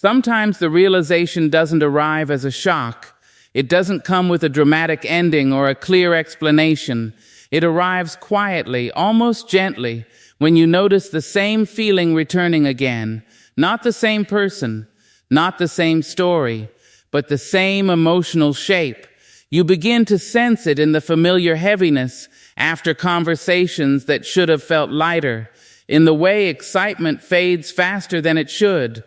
Sometimes the realization doesn't arrive as a shock. It doesn't come with a dramatic ending or a clear explanation. It arrives quietly, almost gently, when you notice the same feeling returning again. Not the same person, not the same story, but the same emotional shape. You begin to sense it in the familiar heaviness after conversations that should have felt lighter, in the way excitement fades faster than it should,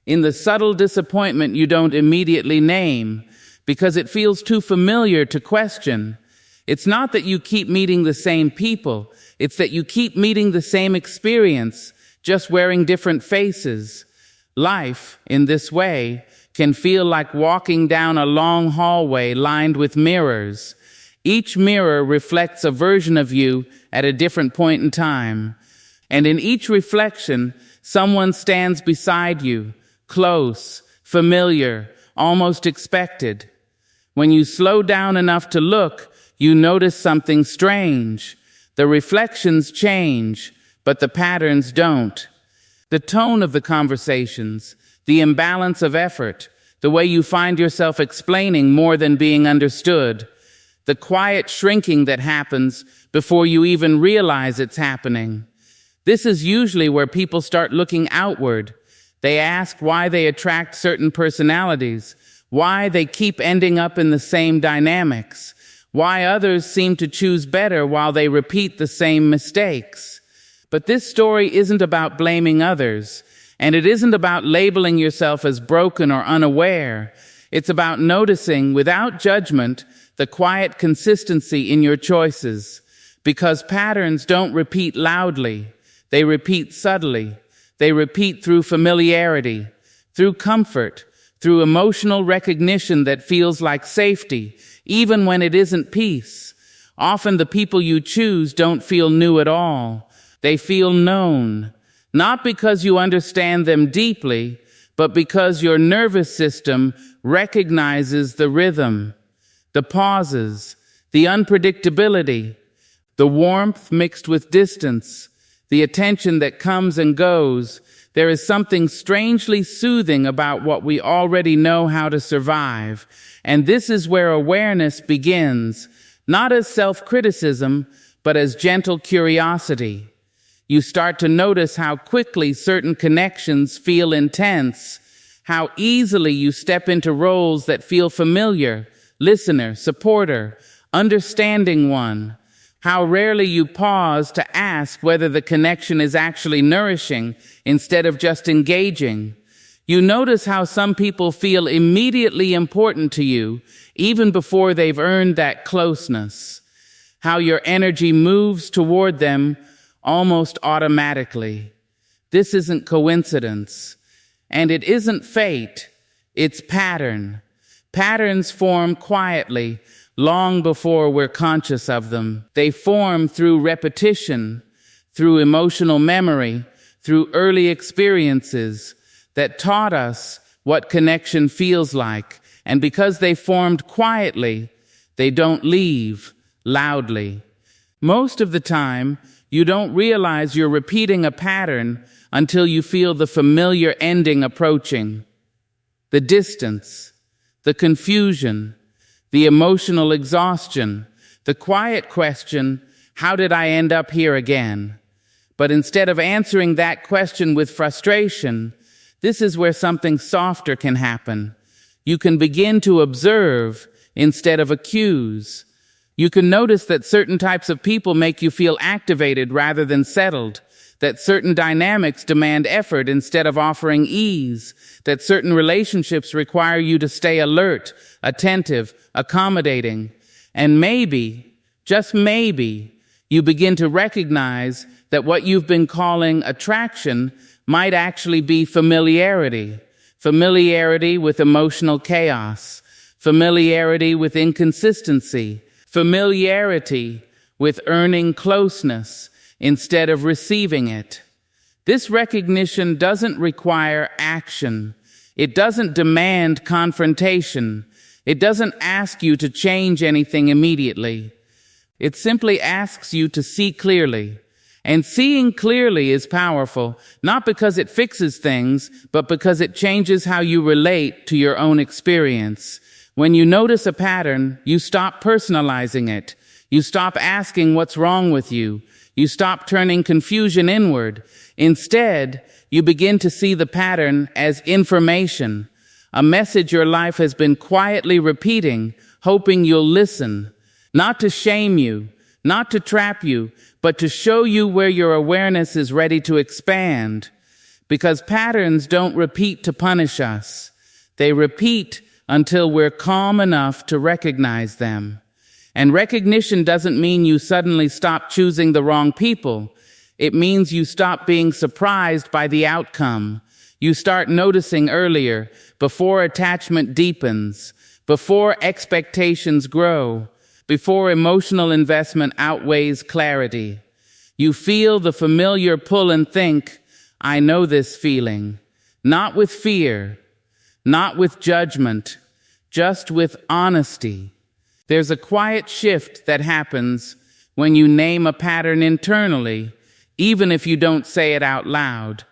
in the subtle disappointment you don't immediately name because it feels too familiar to question. It's not that you keep meeting the same people, it's that you keep meeting the same experience, just wearing different faces. Life, in this way, can feel like walking down a long hallway lined with mirrors. Each mirror reflects a version of you at a different point in time. And in each reflection, someone stands beside you, close, familiar, almost expected. When you slow down enough to look, you notice something strange. The reflections change, but the patterns don't. The tone of the conversations, the imbalance of effort, the way you find yourself explaining more than being understood, the quiet shrinking that happens before you even realize it's happening. This is usually where people start looking outward. They ask why they attract certain personalities, why they keep ending up in the same dynamics, why others seem to choose better while they repeat the same mistakes. But this story isn't about blaming others, and it isn't about labeling yourself as broken or unaware. It's about noticing, without judgment, the quiet consistency in your choices. Because patterns don't repeat loudly, they repeat subtly. They repeat through familiarity, through comfort, through emotional recognition that feels like safety, even when it isn't peace. Often the people you choose don't feel new at all. They feel known, not because you understand them deeply, but because your nervous system recognizes the rhythm, the pauses, the unpredictability, the warmth mixed with distance, the attention that comes and goes. There is something strangely soothing about what we already know how to survive. And this is where awareness begins, not as self-criticism, but as gentle curiosity. You start to notice how quickly certain connections feel intense, how easily you step into roles that feel familiar, listener, supporter, understanding one. How rarely you pause to ask whether the connection is actually nourishing instead of just engaging. You notice how some people feel immediately important to you, even before they've earned that closeness. How your energy moves toward them almost automatically. This isn't coincidence, and it isn't fate, it's pattern. Patterns form quietly, long before we're conscious of them. They form through repetition, through emotional memory, through early experiences that taught us what connection feels like. And because they formed quietly, they don't leave loudly. Most of the time, you don't realize you're repeating a pattern until you feel the familiar ending approaching. The distance, the confusion, the emotional exhaustion, the quiet question, how did I end up here again? But instead of answering that question with frustration, this is where something softer can happen. You can begin to observe instead of accuse. You can notice that certain types of people make you feel activated rather than settled, that certain dynamics demand effort instead of offering ease, that certain relationships require you to stay alert, attentive, accommodating. And maybe, just maybe, you begin to recognize that what you've been calling attraction might actually be familiarity. Familiarity with emotional chaos, familiarity with inconsistency, familiarity with earning closeness instead of receiving it. This recognition doesn't require action. It doesn't demand confrontation. It doesn't ask you to change anything immediately. It simply asks you to see clearly. And seeing clearly is powerful, not because it fixes things, but because it changes how you relate to your own experience. When you notice a pattern, you stop personalizing it. You stop asking what's wrong with you. You stop turning confusion inward. Instead, you begin to see the pattern as information, a message your life has been quietly repeating, hoping you'll listen. Not to shame you, not to trap you, but to show you where your awareness is ready to expand. Because patterns don't repeat to punish us. They repeat until we're calm enough to recognize them. And recognition doesn't mean you suddenly stop choosing the wrong people. It means you stop being surprised by the outcome. You start noticing earlier, before attachment deepens, before expectations grow, before emotional investment outweighs clarity. You feel the familiar pull and think, I know this feeling. Not with fear, not with judgment, just with honesty. There's a quiet shift that happens when you name a pattern internally, even if you don't say it out loud.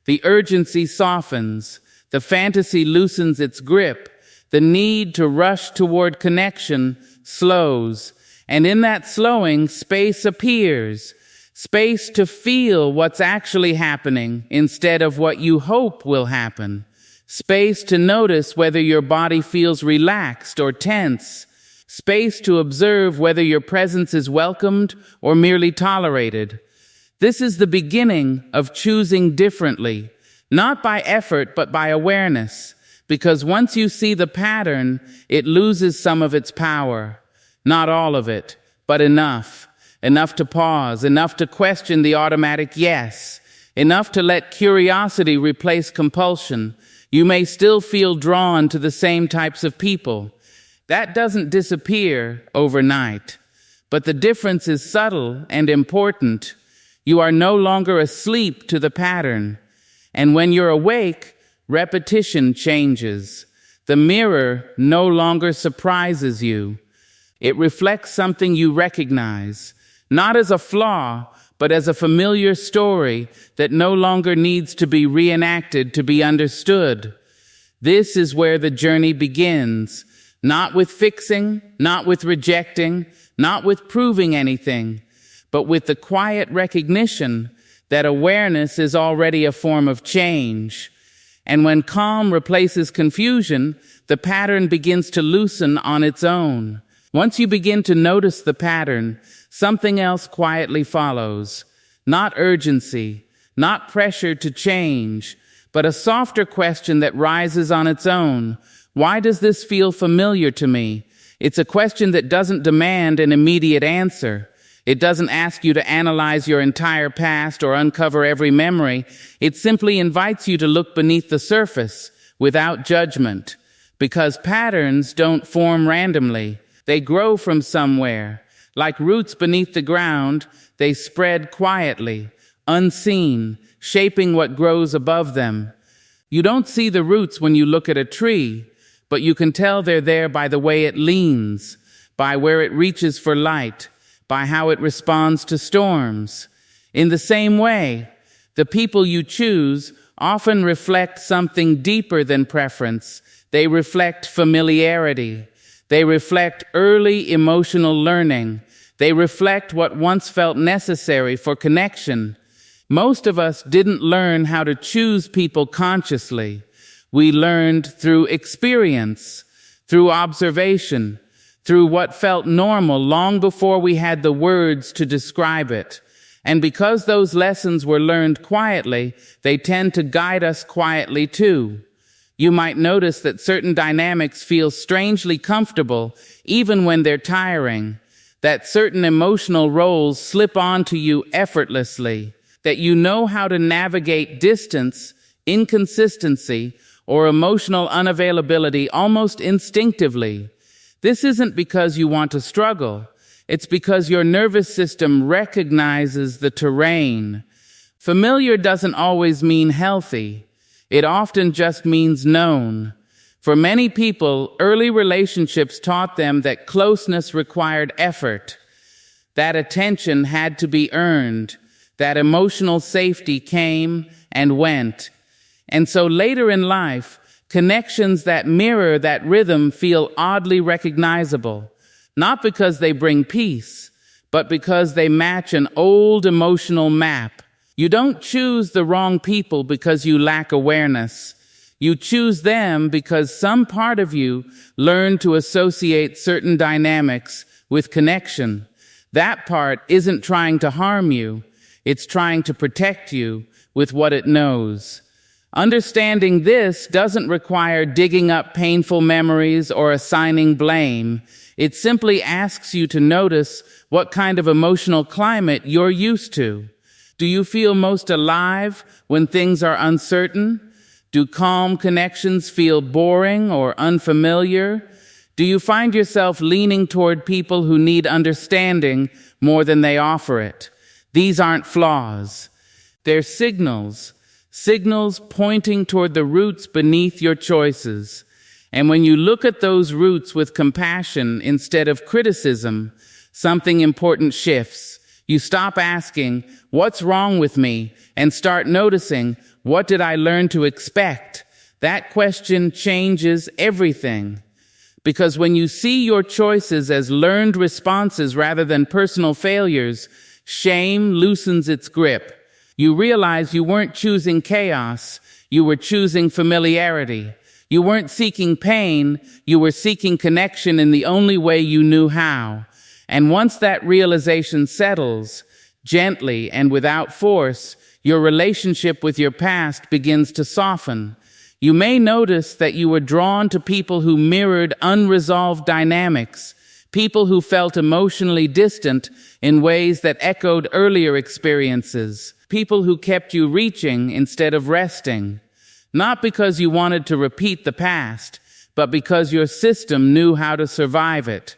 The urgency softens, the fantasy loosens its grip, the need to rush toward connection slows, and in that slowing, space appears. Space to feel what's actually happening instead of what you hope will happen. Space to notice whether your body feels relaxed or tense. Space to observe whether your presence is welcomed or merely tolerated. This is the beginning of choosing differently, not by effort but by awareness, because once you see the pattern, it loses some of its power. Not all of it, but enough. Enough to pause, enough to question the automatic yes, enough to let curiosity replace compulsion. You may still feel drawn to the same types of people. That doesn't disappear overnight, but the difference is subtle and important. You are no longer asleep to the pattern, and when you're awake, repetition changes. The mirror no longer surprises you. It reflects something you recognize, not as a flaw, but as a familiar story that no longer needs to be reenacted to be understood. This is where the journey begins, not with fixing, not with rejecting, not with proving anything, but with the quiet recognition that awareness is already a form of change. And when calm replaces confusion, the pattern begins to loosen on its own. Once you begin to notice the pattern, something else quietly follows. Not urgency, not pressure to change, but a softer question that rises on its own. Why does this feel familiar to me? It's a question that doesn't demand an immediate answer. It doesn't ask you to analyze your entire past or uncover every memory. It simply invites you to look beneath the surface without judgment. Because patterns don't form randomly. They grow from somewhere. Like roots beneath the ground, they spread quietly, unseen, shaping what grows above them. You don't see the roots when you look at a tree, but you can tell they're there by the way it leans, by where it reaches for light, by how it responds to storms. In the same way, the people you choose often reflect something deeper than preference. They reflect familiarity. They reflect early emotional learning. They reflect what once felt necessary for connection. Most of us didn't learn how to choose people consciously. We learned through experience, through observation, through what felt normal long before we had the words to describe it. And because those lessons were learned quietly, they tend to guide us quietly too. You might notice that certain dynamics feel strangely comfortable even when they're tiring, that certain emotional roles slip onto you effortlessly, that you know how to navigate distance, inconsistency, or emotional unavailability almost instinctively. This isn't because you want to struggle. It's because your nervous system recognizes the terrain. Familiar doesn't always mean healthy. It often just means known. For many people, early relationships taught them that closeness required effort, that attention had to be earned, That emotional safety came and went. And so later in life, connections that mirror that rhythm feel oddly recognizable, not because they bring peace, but because they match an old emotional map. You don't choose the wrong people because you lack awareness. You choose them because some part of you learned to associate certain dynamics with connection. That part isn't trying to harm you. It's trying to protect you with what it knows. Understanding this doesn't require digging up painful memories or assigning blame. It simply asks you to notice what kind of emotional climate you're used to. Do you feel most alive when things are uncertain? Do calm connections feel boring or unfamiliar? Do you find yourself leaning toward people who need understanding more than they offer it? These aren't flaws. They're signals pointing toward the roots beneath your choices. And when you look at those roots with compassion instead of criticism, something important shifts. You stop asking, "What's wrong with me?" and start noticing, "What did I learn to expect?" That question changes everything. Because when you see your choices as learned responses rather than personal failures, shame loosens its grip. You realize you weren't choosing chaos, you were choosing familiarity. You weren't seeking pain, you were seeking connection in the only way you knew how. And once that realization settles, gently and without force, your relationship with your past begins to soften. You may notice that you were drawn to people who mirrored unresolved dynamics, people who felt emotionally distant in ways that echoed earlier experiences, people who kept you reaching instead of resting. Not because you wanted to repeat the past, but because your system knew how to survive it.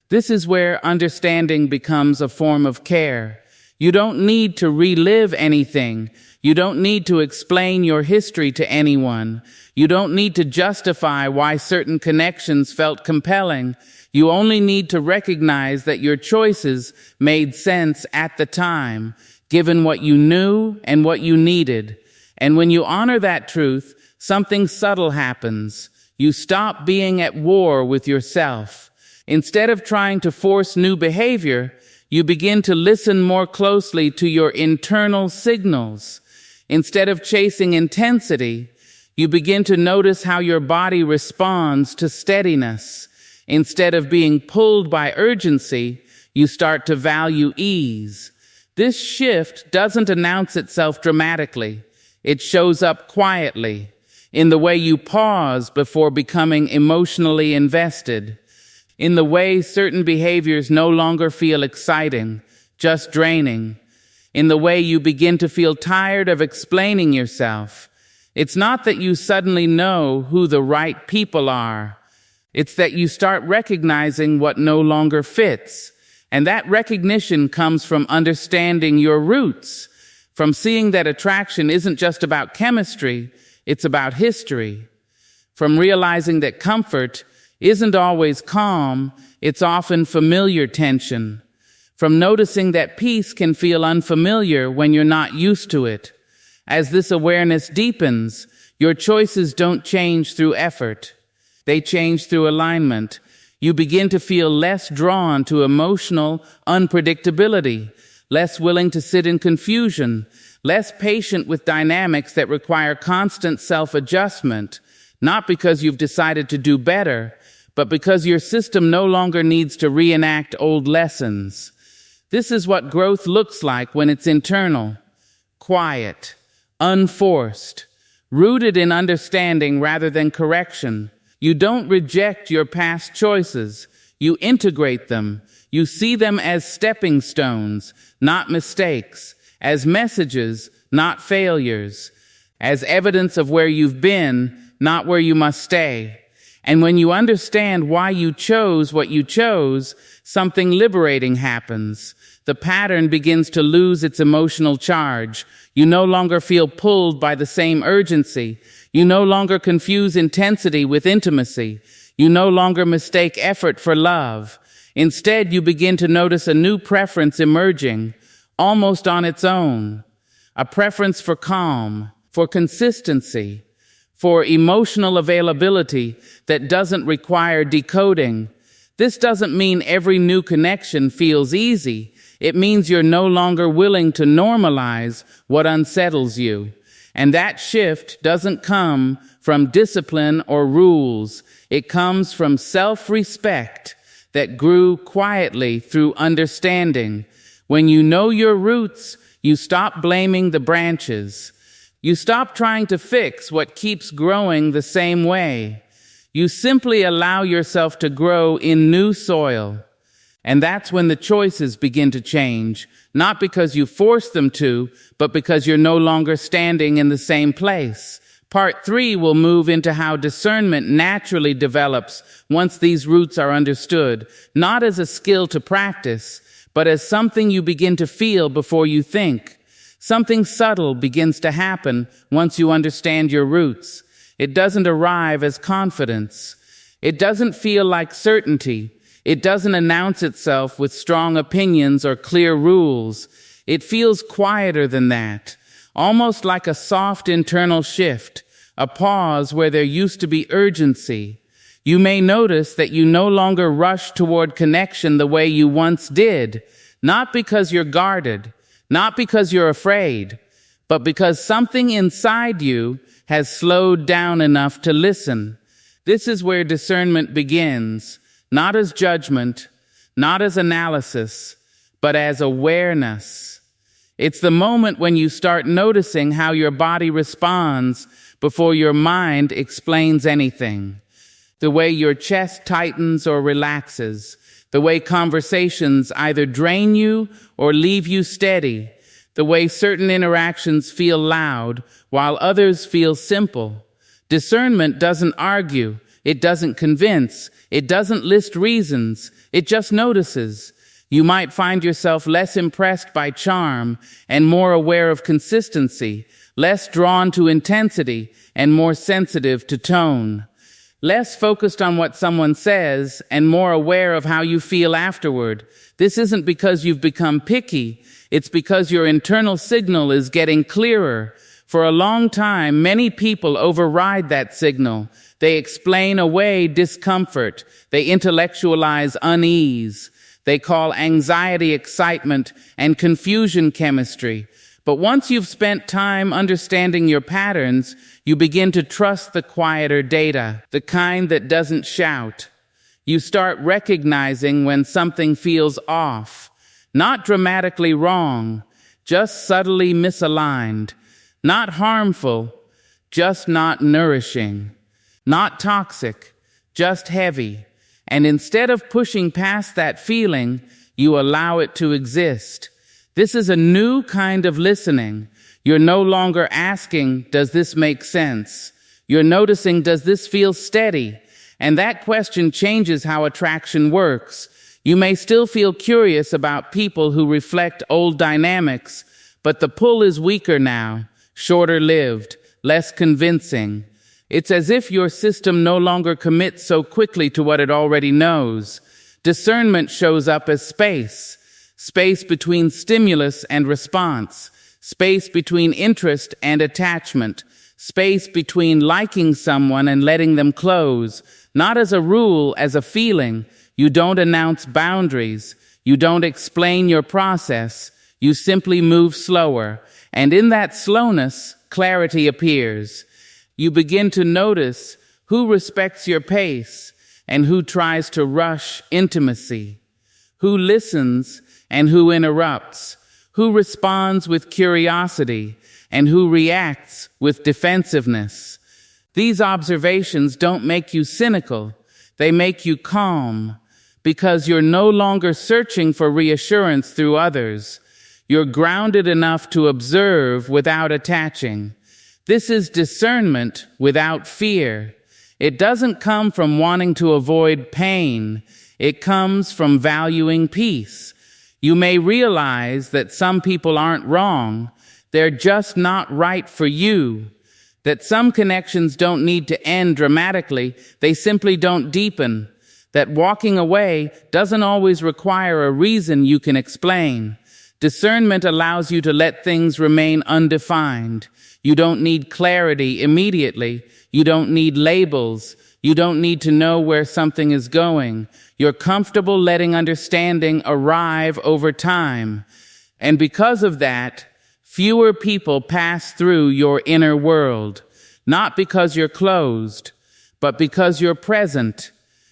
This is where understanding becomes a form of care. You don't need to relive anything. You don't need to explain your history to anyone. You don't need to justify why certain connections felt compelling. You only need to recognize that your choices made sense at the time, given what you knew and what you needed. And when you honor that truth, something subtle happens. You stop being at war with yourself. Instead of trying to force new behavior, you begin to listen more closely to your internal signals. Instead of chasing intensity, you begin to notice how your body responds to steadiness. Instead of being pulled by urgency, you start to value ease. This shift doesn't announce itself dramatically. It shows up quietly, in the way you pause before becoming emotionally invested, in the way certain behaviors no longer feel exciting, just draining, in the way you begin to feel tired of explaining yourself. It's not that you suddenly know who the right people are. It's that you start recognizing what no longer fits. And that recognition comes from understanding your roots, from seeing that attraction isn't just about chemistry, it's about history. From realizing that comfort isn't always calm, it's often familiar tension. From noticing that peace can feel unfamiliar when you're not used to it. As this awareness deepens, your choices don't change through effort. They change through alignment. You begin to feel less drawn to emotional unpredictability, less willing to sit in confusion, less patient with dynamics that require constant self-adjustment, not because you've decided to do better, but because your system no longer needs to reenact old lessons. This is what growth looks like when it's internal, quiet, unforced, rooted in understanding rather than correction. You don't reject your past choices. You integrate them. You see them as stepping stones, not mistakes, as messages, not failures, as evidence of where you've been, not where you must stay. And when you understand why you chose what you chose, something liberating happens. The pattern begins to lose its emotional charge. You no longer feel pulled by the same urgency. You no longer confuse intensity with intimacy. You no longer mistake effort for love. Instead, you begin to notice a new preference emerging, almost on its own. A preference for calm, for consistency, for emotional availability that doesn't require decoding. This doesn't mean every new connection feels easy. It means you're no longer willing to normalize what unsettles you. And that shift doesn't come from discipline or rules. It comes from self-respect that grew quietly through understanding. When you know your roots, you stop blaming the branches. You stop trying to fix what keeps growing the same way. You simply allow yourself to grow in new soil. And that's when the choices begin to change, not because you force them to, but because you're no longer standing in the same place. Part 3 will move into how discernment naturally develops once these roots are understood, not as a skill to practice, but as something you begin to feel before you think. Something subtle begins to happen once you understand your roots. It doesn't arrive as confidence. It doesn't feel like certainty. It doesn't announce itself with strong opinions or clear rules. It feels quieter than that, almost like a soft internal shift, a pause where there used to be urgency. You may notice that you no longer rush toward connection the way you once did, not because you're guarded, not because you're afraid, but because something inside you has slowed down enough to listen. This is where discernment begins, not as judgment, not as analysis, but as awareness. It's the moment when you start noticing how your body responds before your mind explains anything. The way your chest tightens or relaxes, the way conversations either drain you or leave you steady, the way certain interactions feel loud while others feel simple. Discernment doesn't argue, it doesn't convince, it doesn't list reasons, it just notices. You might find yourself less impressed by charm and more aware of consistency, less drawn to intensity and more sensitive to tone, less focused on what someone says and more aware of how you feel afterward. This isn't because you've become picky, it's because your internal signal is getting clearer. For a long time, many people override that signal. They explain away discomfort. They intellectualize unease. They call anxiety excitement and confusion chemistry. But once you've spent time understanding your patterns, you begin to trust the quieter data, the kind that doesn't shout. You start recognizing when something feels off, not dramatically wrong, just subtly misaligned, not harmful, just not nourishing, not toxic, just heavy. And instead of pushing past that feeling, you allow it to exist. This is a new kind of listening. You're no longer asking, does this make sense? You're noticing, does this feel steady? And that question changes how attraction works. You may still feel curious about people who reflect old dynamics, but the pull is weaker now, shorter-lived, less convincing. It's as if your system no longer commits so quickly to what it already knows. Discernment shows up as space. Space between stimulus and response. Space between interest and attachment. Space between liking someone and letting them close. Not as a rule, as a feeling. You don't announce boundaries. You don't explain your process. You simply move slower. And in that slowness, clarity appears. You begin to notice who respects your pace and who tries to rush intimacy, who listens and who interrupts, who responds with curiosity and who reacts with defensiveness. These observations don't make you cynical. They make you calm because you're no longer searching for reassurance through others. You're grounded enough to observe without attaching. This is discernment without fear. It doesn't come from wanting to avoid pain. It comes from valuing peace. You may realize that some people aren't wrong. They're just not right for you. That some connections don't need to end dramatically. They simply don't deepen. That walking away doesn't always require a reason you can explain. Discernment allows you to let things remain undefined. You don't need clarity immediately. You don't need labels. You don't need to know where something is going. You're comfortable letting understanding arrive over time. And because of that, fewer people pass through your inner world. Not because you're closed, but because you're present.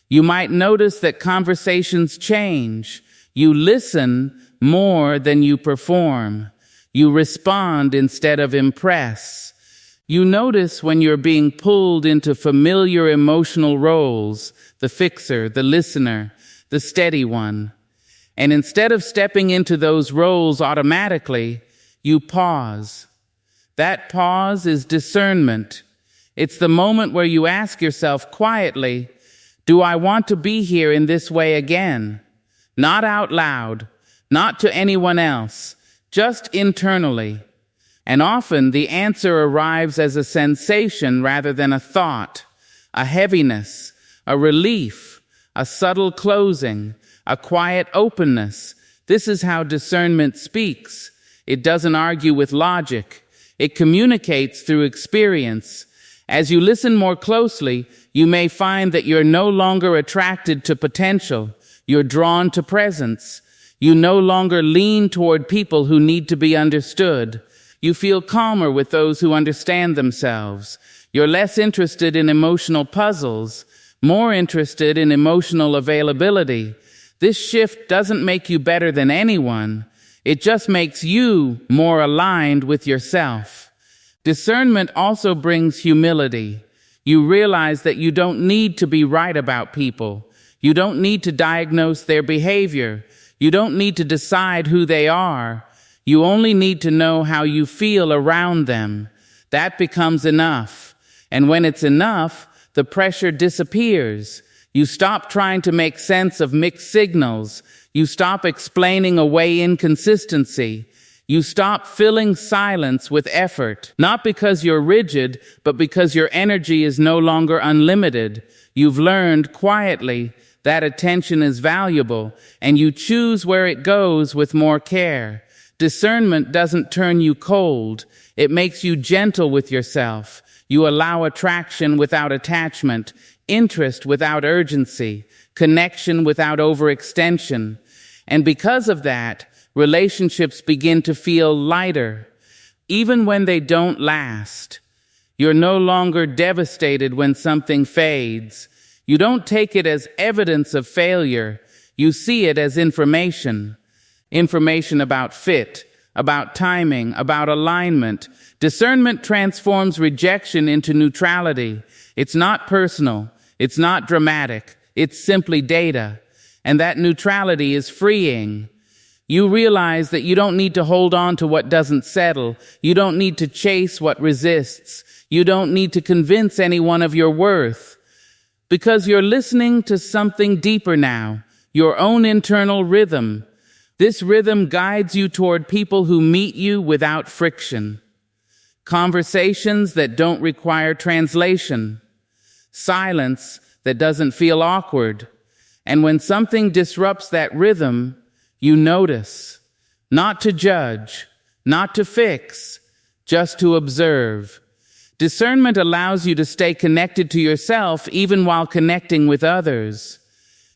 You might notice that conversations change. You listen more than you perform. You respond instead of impress. You notice when you're being pulled into familiar emotional roles, the fixer, the listener, the steady one. And instead of stepping into those roles automatically, you pause. That pause is discernment. It's the moment where you ask yourself quietly, do I want to be here in this way again? Not out loud, not to anyone else, just internally. And often the answer arrives as a sensation rather than a thought, a heaviness, a relief, a subtle closing, a quiet openness. This is how discernment speaks. It doesn't argue with logic. It communicates through experience. As you listen more closely, you may find that you're no longer attracted to potential. You're drawn to presence. You no longer lean toward people who need to be understood. You feel calmer with those who understand themselves. You're less interested in emotional puzzles, more interested in emotional availability. This shift doesn't make you better than anyone. It just makes you more aligned with yourself. Discernment also brings humility. You realize that you don't need to be right about people. You don't need to diagnose their behavior. You don't need to decide who they are. You only need to know how you feel around them. That becomes enough. And when it's enough, the pressure disappears. You stop trying to make sense of mixed signals. You stop explaining away inconsistency. You stop filling silence with effort, not because you're rigid, but because your energy is no longer unlimited. You've learned quietly that attention is valuable, and you choose where it goes with more care. Discernment doesn't turn you cold. It makes you gentle with yourself. You allow attraction without attachment, interest without urgency, connection without overextension. And because of that, relationships begin to feel lighter, even when they don't last. You're no longer devastated when something fades. You don't take it as evidence of failure. You see it as information. Information about fit, about timing, about alignment. Discernment transforms rejection into neutrality. It's not personal. It's not dramatic. It's simply data. And that neutrality is freeing. You realize that you don't need to hold on to what doesn't settle. You don't need to chase what resists. You don't need to convince anyone of your worth. Because you're listening to something deeper now, your own internal rhythm. This rhythm guides you toward people who meet you without friction. Conversations that don't require translation. Silence that doesn't feel awkward. And when something disrupts that rhythm, you notice. Not to judge, not to fix, just to observe. Discernment allows you to stay connected to yourself even while connecting with others.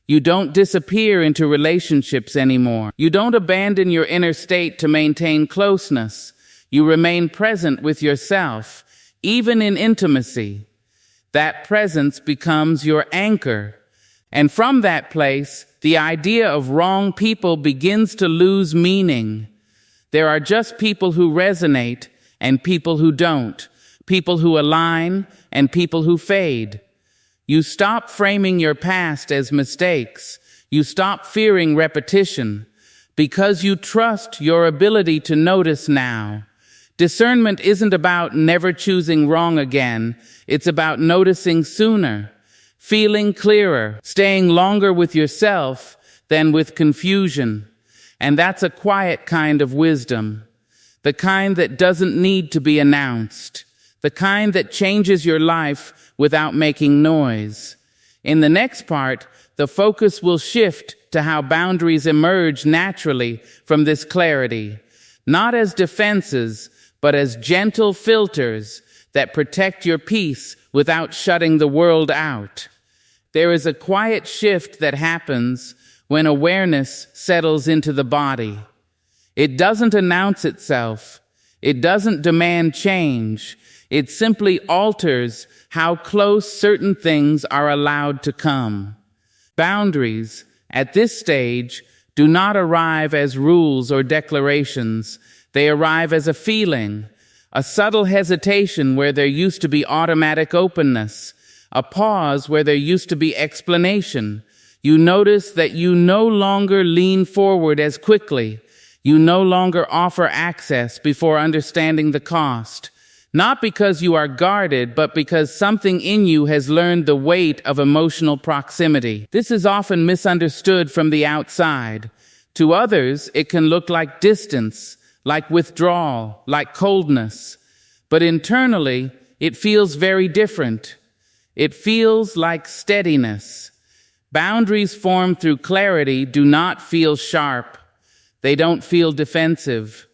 You don't disappear into relationships anymore. You don't abandon your inner state to maintain closeness. You remain present with yourself, even in intimacy. That presence becomes your anchor. And from that place, the idea of wrong people begins to lose meaning. There are just people who resonate and people who don't. People who align and people who fade. You stop framing your past as mistakes. You stop fearing repetition because you trust your ability to notice now. Discernment isn't about never choosing wrong again. It's about noticing sooner, feeling clearer, staying longer with yourself than with confusion. And that's a quiet kind of wisdom, the kind that doesn't need to be announced. The kind that changes your life without making noise. In the next part, the focus will shift to how boundaries emerge naturally from this clarity, not as defenses, but as gentle filters that protect your peace without shutting the world out. There is a quiet shift that happens when awareness settles into the body. It doesn't announce itself. It doesn't demand change. It simply alters how close certain things are allowed to come. Boundaries, at this stage, do not arrive as rules or declarations. They arrive as a feeling, a subtle hesitation where there used to be automatic openness, a pause where there used to be explanation. You notice that you no longer lean forward as quickly. You no longer offer access before understanding the cost. Not because you are guarded, but because something in you has learned the weight of emotional proximity. This is often misunderstood from the outside. To others, it can look like distance, like withdrawal, like coldness. But internally, it feels very different. It feels like steadiness. Boundaries formed through clarity do not feel sharp. They don't feel defensive.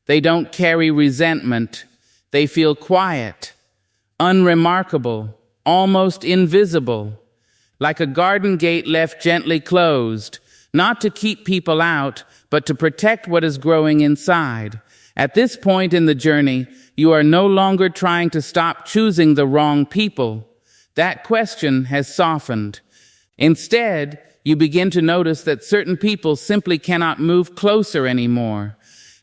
They don't carry resentment. They feel quiet, unremarkable, almost invisible, like a garden gate left gently closed, not to keep people out, but to protect what is growing inside. At this point in the journey, you are no longer trying to stop choosing the wrong people. That question has softened. Instead, you begin to notice that certain people simply cannot move closer anymore.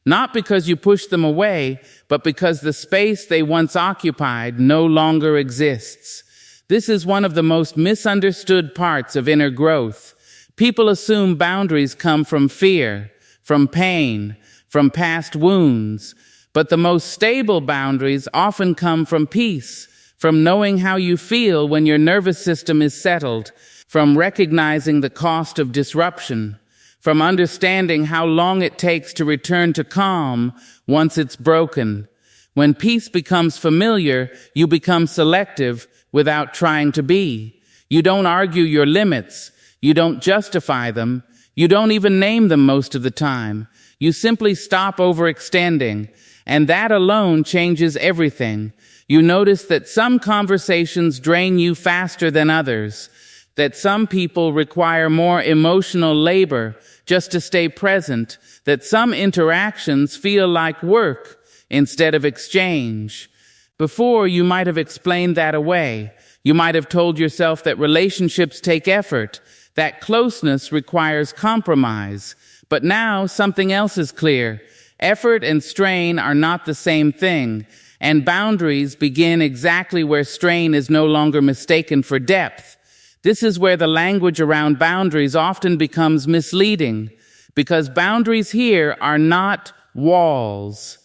Not because you push them away, but because the space they once occupied no longer exists. This is one of the most misunderstood parts of inner growth. People assume boundaries come from fear, from pain, from past wounds. But the most stable boundaries often come from peace, from knowing how you feel when your nervous system is settled, from recognizing the cost of disruption, from understanding how long it takes to return to calm once it's broken. When peace becomes familiar, you become selective without trying to be. You don't argue your limits. You don't justify them. You don't even name them most of the time. You simply stop overextending, and that alone changes everything. You notice that some conversations drain you faster than others, that some people require more emotional labor just to stay present, that some interactions feel like work instead of exchange. Before, you might have explained that away. You might have told yourself that relationships take effort, that closeness requires compromise. But now something else is clear. Effort and strain are not the same thing, and boundaries begin exactly where strain is no longer mistaken for depth. This is where the language around boundaries often becomes misleading, because boundaries here are not walls.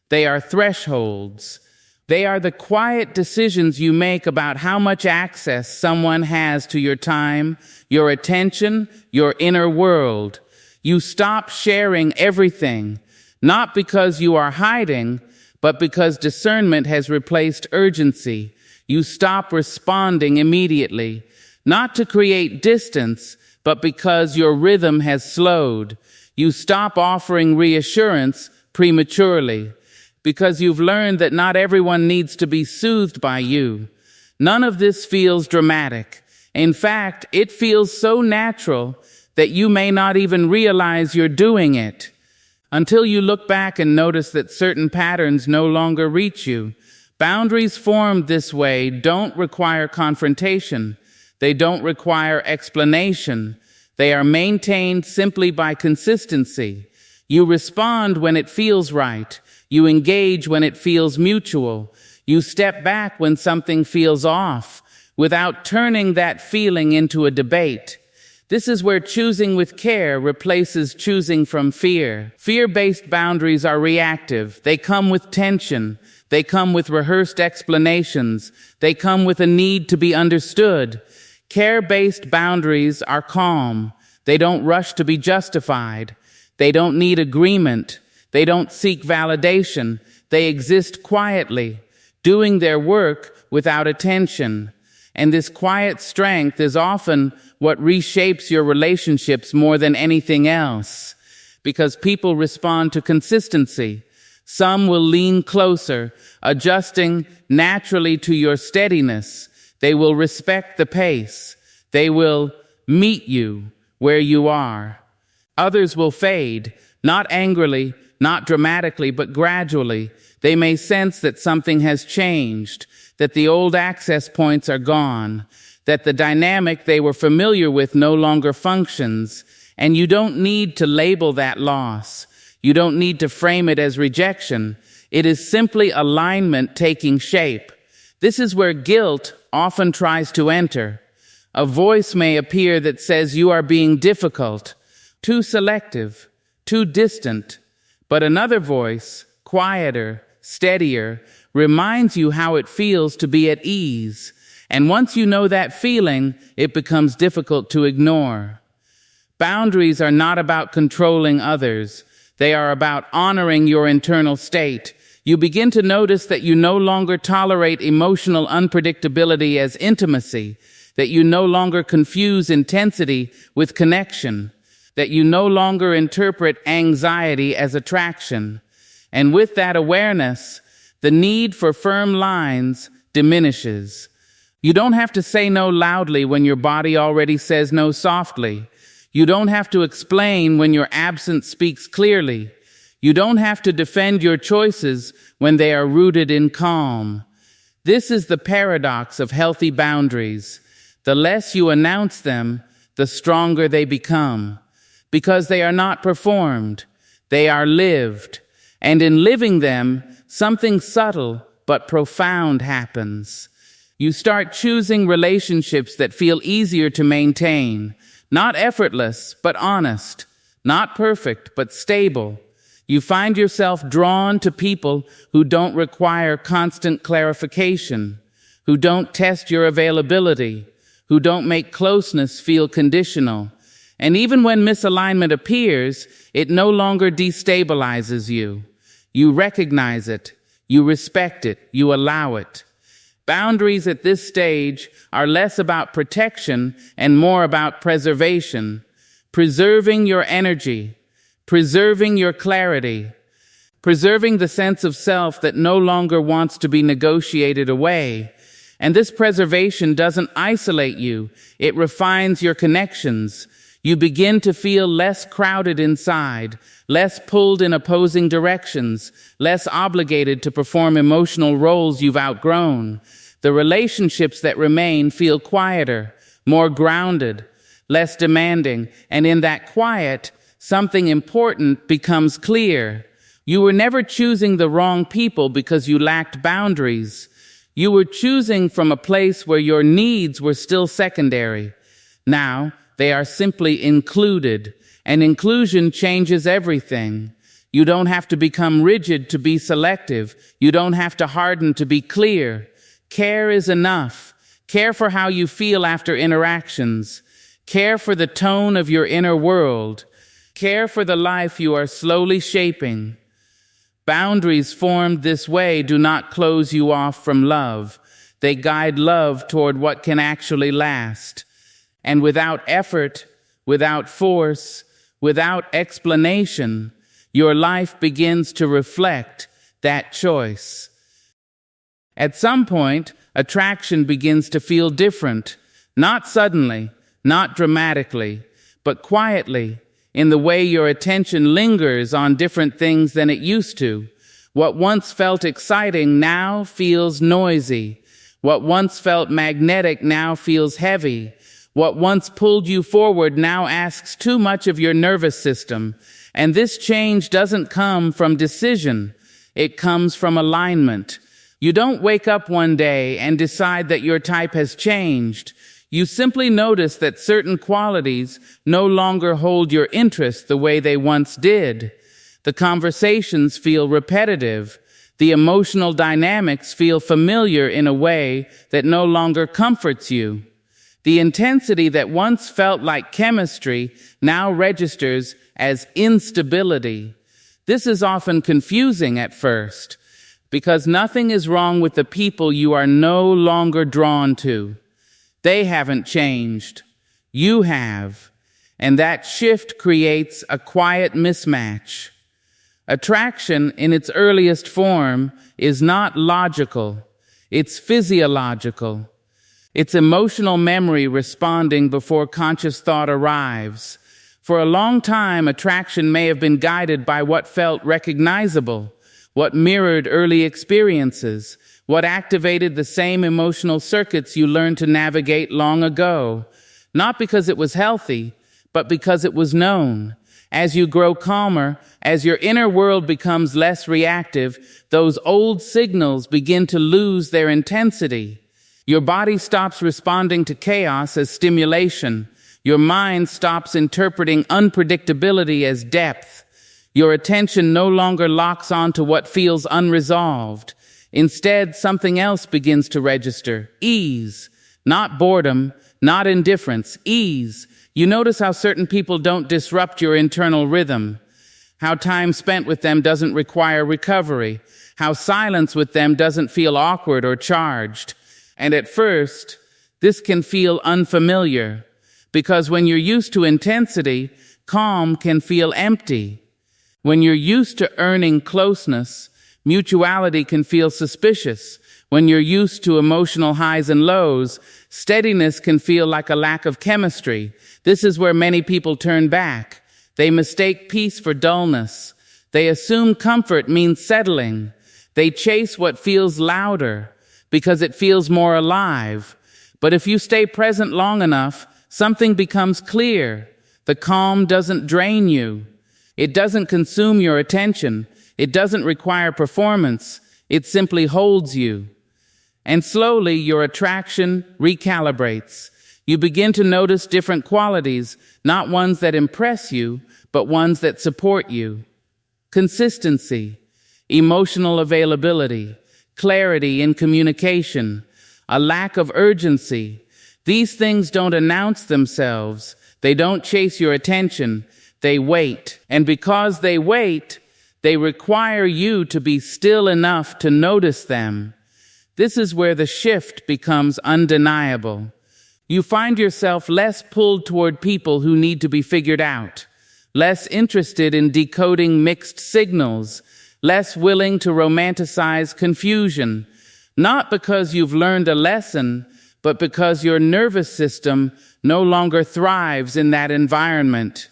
They are thresholds. They are the quiet decisions you make about how much access someone has to your time, your attention, your inner world. You stop sharing everything, not because you are hiding, but because discernment has replaced urgency. You stop responding immediately. Not to create distance, but because your rhythm has slowed. You stop offering reassurance prematurely, because you've learned that not everyone needs to be soothed by you. None of this feels dramatic. In fact, it feels so natural that you may not even realize you're doing it, until you look back and notice that certain patterns no longer reach you. Boundaries formed this way don't require confrontation. They don't require explanation. They are maintained simply by consistency. You respond when it feels right. You engage when it feels mutual. You step back when something feels off, without turning that feeling into a debate. This is where choosing with care replaces choosing from fear. Fear-based boundaries are reactive. They come with tension. They come with rehearsed explanations. They come with a need to be understood. Care-based boundaries are calm. They don't rush to be justified. They don't need agreement. They don't seek validation. They exist quietly, doing their work without attention. And this quiet strength is often what reshapes your relationships more than anything else, because people respond to consistency. Some will lean closer, adjusting naturally to your steadiness. They will respect the pace. They will meet you where you are. Others will fade, not angrily, not dramatically, but gradually. They may sense that something has changed, that the old access points are gone, that the dynamic they were familiar with no longer functions, and you don't need to label that loss. You don't need to frame it as rejection. It is simply alignment taking shape. This is where guilt often tries to enter. A voice may appear that says you are being difficult, too selective, too distant, but another voice, quieter, steadier, reminds you how it feels to be at ease. And once you know that feeling, it becomes difficult to ignore. Boundaries are not about controlling others. They are about honoring your internal state. You begin to notice that you no longer tolerate emotional unpredictability as intimacy, that you no longer confuse intensity with connection, that you no longer interpret anxiety as attraction. And with that awareness, the need for firm lines diminishes. You don't have to say no loudly when your body already says no softly. You don't have to explain when your absence speaks clearly. You don't have to defend your choices when they are rooted in calm. This is the paradox of healthy boundaries. The less you announce them, the stronger they become, because they are not performed, they are lived. And in living them, something subtle but profound happens. You start choosing relationships that feel easier to maintain, not effortless, but honest, not perfect, but stable. You find yourself drawn to people who don't require constant clarification, who don't test your availability, who don't make closeness feel conditional. And even when misalignment appears, it no longer destabilizes you. You recognize it, you respect it, you allow it. Boundaries at this stage are less about protection and more about preservation, preserving your energy, preserving your clarity, preserving the sense of self that no longer wants to be negotiated away. And this preservation doesn't isolate you, it refines your connections. You begin to feel less crowded inside, less pulled in opposing directions, less obligated to perform emotional roles you've outgrown. The relationships that remain feel quieter, more grounded, less demanding, and in that quiet, something important becomes clear. You were never choosing the wrong people because you lacked boundaries. You were choosing from a place where your needs were still secondary. Now, they are simply included, and inclusion changes everything. You don't have to become rigid to be selective. You don't have to harden to be clear. Care is enough. Care for how you feel after interactions. Care for the tone of your inner world. Care for the life you are slowly shaping. Boundaries formed this way do not close you off from love. They guide love toward what can actually last. And without effort, without force, without explanation, your life begins to reflect that choice. At some point, attraction begins to feel different, not suddenly, not dramatically, but quietly, in the way your attention lingers on different things than it used to. What once felt exciting now feels noisy. What once felt magnetic now feels heavy. What once pulled you forward now asks too much of your nervous system. And this change doesn't come from decision. It comes from alignment. You don't wake up one day and decide that your type has changed. You simply notice that certain qualities no longer hold your interest the way they once did. The conversations feel repetitive. The emotional dynamics feel familiar in a way that no longer comforts you. The intensity that once felt like chemistry now registers as instability. This is often confusing at first, because nothing is wrong with the people you are no longer drawn to. They haven't changed. You have. And that shift creates a quiet mismatch. Attraction, in its earliest form, is not logical. It's physiological. It's emotional memory responding before conscious thought arrives. For a long time, attraction may have been guided by what felt recognizable, what mirrored early experiences, what activated the same emotional circuits you learned to navigate long ago. Not because it was healthy, but because it was known. As you grow calmer, as your inner world becomes less reactive, those old signals begin to lose their intensity. Your body stops responding to chaos as stimulation. Your mind stops interpreting unpredictability as depth. Your attention no longer locks onto what feels unresolved. Instead, something else begins to register. Ease. Not boredom, not indifference. Ease. You notice how certain people don't disrupt your internal rhythm. How time spent with them doesn't require recovery. How silence with them doesn't feel awkward or charged. And at first, this can feel unfamiliar. Because when you're used to intensity, calm can feel empty. When you're used to earning closeness, mutuality can feel suspicious. When you're used to emotional highs and lows, steadiness can feel like a lack of chemistry. This is where many people turn back. They mistake peace for dullness. They assume comfort means settling. They chase what feels louder because it feels more alive. But if you stay present long enough, something becomes clear. The calm doesn't drain you. It doesn't consume your attention. It doesn't require performance. It simply holds you. And slowly, your attraction recalibrates. You begin to notice different qualities, not ones that impress you, but ones that support you. Consistency, emotional availability, clarity in communication, a lack of urgency. These things don't announce themselves. They don't chase your attention. They wait. And because they wait, they require you to be still enough to notice them. This is where the shift becomes undeniable. You find yourself less pulled toward people who need to be figured out, less interested in decoding mixed signals, less willing to romanticize confusion, not because you've learned a lesson, but because your nervous system no longer thrives in that environment.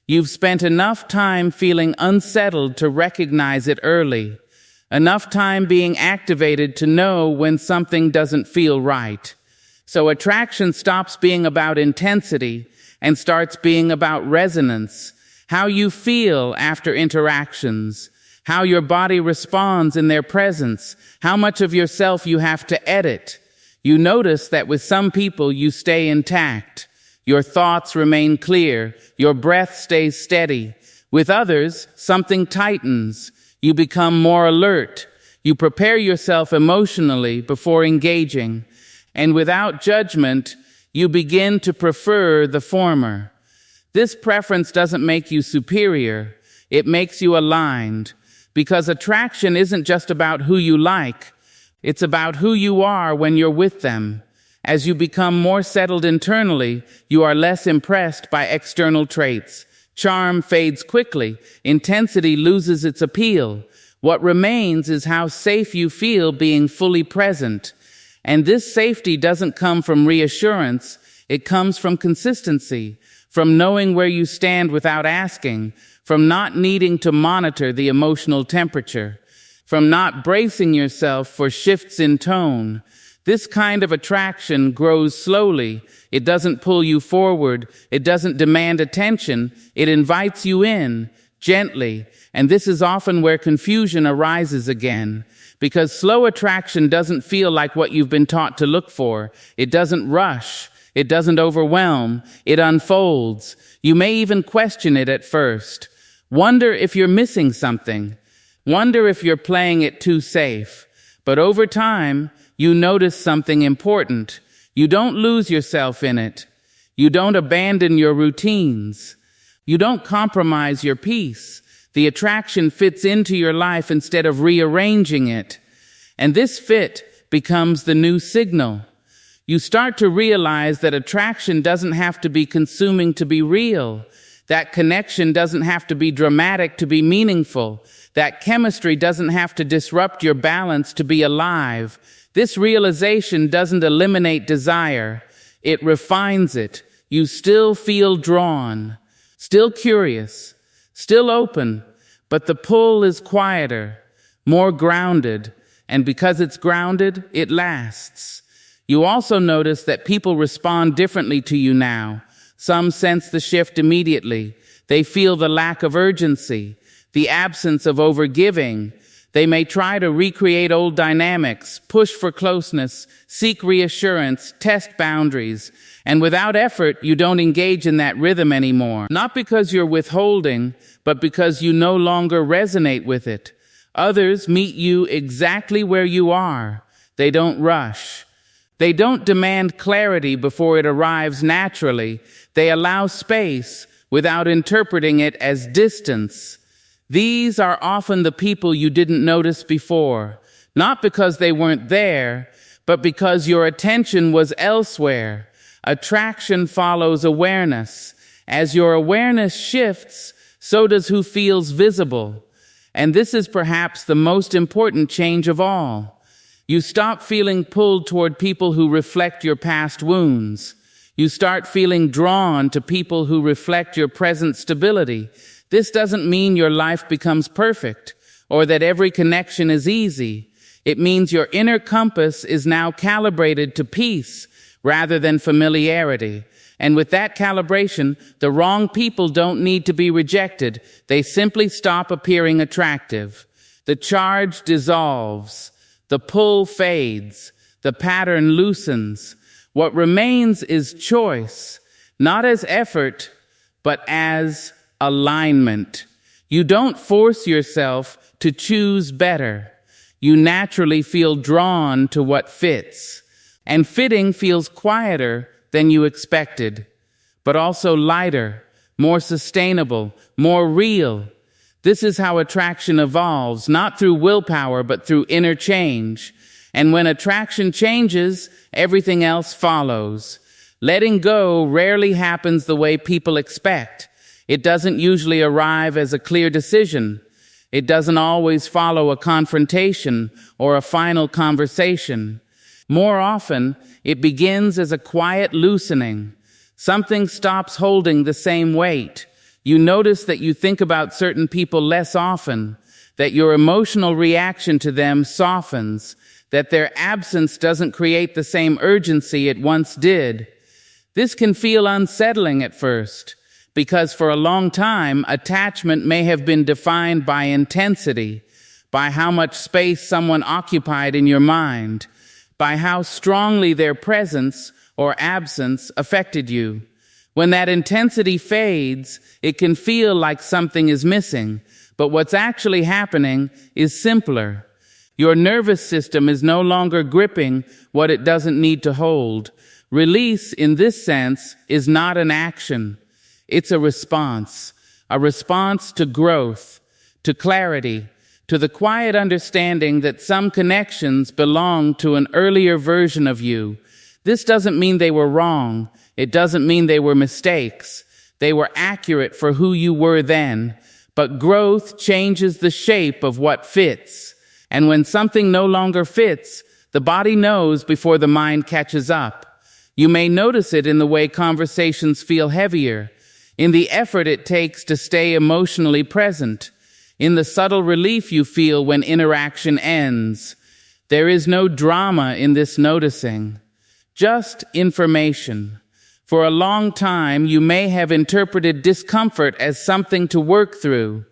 You've spent enough time feeling unsettled to recognize it early, enough time being activated to know when something doesn't feel right. So attraction stops being about intensity and starts being about resonance, how you feel after interactions, how your body responds in their presence, how much of yourself you have to edit. You notice that with some people you stay intact. Your thoughts remain clear. Your breath stays steady. With others, something tightens. You become more alert. You prepare yourself emotionally before engaging. And without judgment, you begin to prefer the former. This preference doesn't make you superior. It makes you aligned. Because attraction isn't just about who you like. It's about who you are when you're with them. As you become more settled internally, you are less impressed by external traits. Charm fades quickly. Intensity loses its appeal. What remains is how safe you feel being fully present. And this safety doesn't come from reassurance. It comes from consistency, from knowing where you stand without asking, from not needing to monitor the emotional temperature, from not bracing yourself for shifts in tone. This kind of attraction grows slowly. It doesn't pull you forward. It doesn't demand attention. It invites you in, gently. And this is often where confusion arises again. Because slow attraction doesn't feel like what you've been taught to look for. It doesn't rush. It doesn't overwhelm. It unfolds. You may even question it at first. Wonder if you're missing something. Wonder if you're playing it too safe. But over time, you notice something important. You don't lose yourself in it. You don't abandon your routines. You don't compromise your peace. The attraction fits into your life instead of rearranging it. And this fit becomes the new signal. You start to realize that attraction doesn't have to be consuming to be real. That connection doesn't have to be dramatic to be meaningful. That chemistry doesn't have to disrupt your balance to be alive. This realization doesn't eliminate desire. It refines it. You still feel drawn, still curious, still open, but the pull is quieter, more grounded, and because it's grounded, it lasts. You also notice that people respond differently to you now. Some sense the shift immediately. They feel the lack of urgency, the absence of overgiving. They may try to recreate old dynamics, push for closeness, seek reassurance, test boundaries. And without effort, you don't engage in that rhythm anymore. Not because you're withholding, but because you no longer resonate with it. Others meet you exactly where you are. They don't rush. They don't demand clarity before it arrives naturally. They allow space without interpreting it as distance. These are often the people you didn't notice before, not because they weren't there, but because your attention was elsewhere. Attraction follows awareness. As your awareness shifts, so does who feels visible. And this is perhaps the most important change of all. You stop feeling pulled toward people who reflect your past wounds. You start feeling drawn to people who reflect your present stability. This doesn't mean your life becomes perfect or that every connection is easy. It means your inner compass is now calibrated to peace rather than familiarity. And with that calibration, the wrong people don't need to be rejected. They simply stop appearing attractive. The charge dissolves. The pull fades. The pattern loosens. What remains is choice, not as effort, but as alignment. You don't force yourself to choose better. You naturally feel drawn to what fits. And fitting feels quieter than you expected, but also lighter, more sustainable, more real. This is how attraction evolves, not through willpower, but through inner change. And when attraction changes, everything else follows. Letting go rarely happens the way people expect. It doesn't usually arrive as a clear decision. It doesn't always follow a confrontation or a final conversation. More often, it begins as a quiet loosening. Something stops holding the same weight. You notice that you think about certain people less often, that your emotional reaction to them softens, that their absence doesn't create the same urgency it once did. This can feel unsettling at first, because for a long time, attachment may have been defined by intensity, by how much space someone occupied in your mind, by how strongly their presence or absence affected you. When that intensity fades, it can feel like something is missing, but what's actually happening is simpler. Your nervous system is no longer gripping what it doesn't need to hold. Release, in this sense, is not an action. It's a response to growth, to clarity, to the quiet understanding that some connections belong to an earlier version of you. This doesn't mean they were wrong. It doesn't mean they were mistakes. They were accurate for who you were then. But growth changes the shape of what fits. And when something no longer fits, the body knows before the mind catches up. You may notice it in the way conversations feel heavier, in the effort it takes to stay emotionally present, in the subtle relief you feel when interaction ends. There is no drama in this noticing, just information. For a long time, you may have interpreted discomfort as something to work through,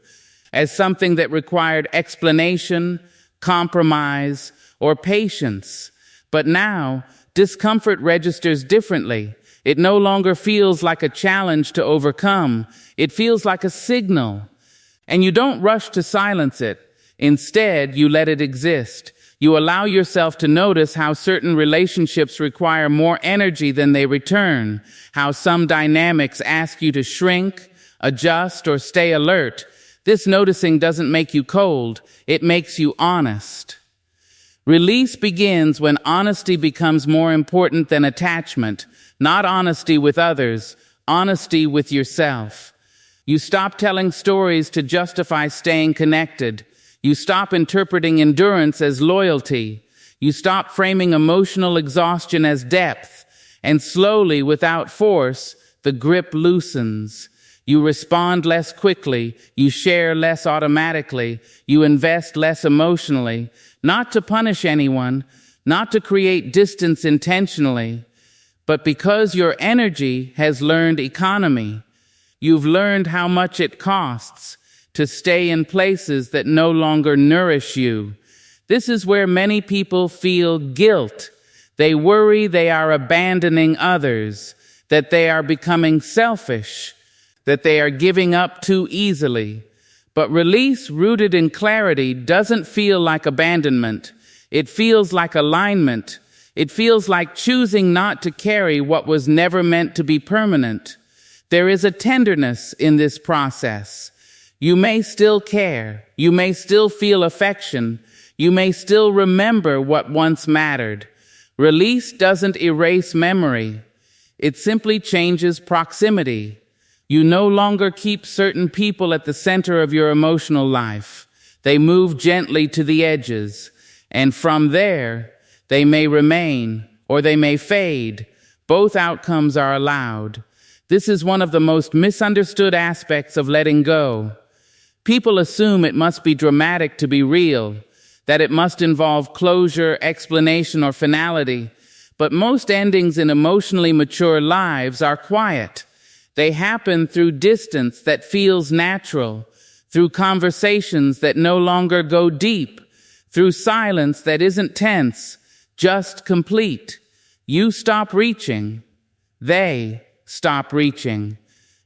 as something that required explanation, compromise, or patience. But now, discomfort registers differently. It no longer feels like a challenge to overcome. It feels like a signal. And you don't rush to silence it. Instead, you let it exist. You allow yourself to notice how certain relationships require more energy than they return, how some dynamics ask you to shrink, adjust, or stay alert. This noticing doesn't make you cold. It makes you honest. Release begins when honesty becomes more important than attachment, not honesty with others, honesty with yourself. You stop telling stories to justify staying connected. You stop interpreting endurance as loyalty. You stop framing emotional exhaustion as depth. And slowly, without force, the grip loosens. You respond less quickly. You share less automatically. You invest less emotionally. Not to punish anyone, not to create distance intentionally, but because your energy has learned economy. You've learned how much it costs to stay in places that no longer nourish you. This is where many people feel guilt. They worry they are abandoning others, that they are becoming selfish, that they are giving up too easily. But release rooted in clarity doesn't feel like abandonment. It feels like alignment. It feels like choosing not to carry what was never meant to be permanent. There is a tenderness in this process. You may still care. You may still feel affection. You may still remember what once mattered. Release doesn't erase memory. It simply changes proximity. You no longer keep certain people at the center of your emotional life. They move gently to the edges, and from there, they may remain or they may fade. Both outcomes are allowed. This is one of the most misunderstood aspects of letting go. People assume it must be dramatic to be real, that it must involve closure, explanation, or finality. But most endings in emotionally mature lives are quiet. They happen through distance that feels natural, through conversations that no longer go deep, through silence that isn't tense, just complete. You stop reaching. They stop reaching.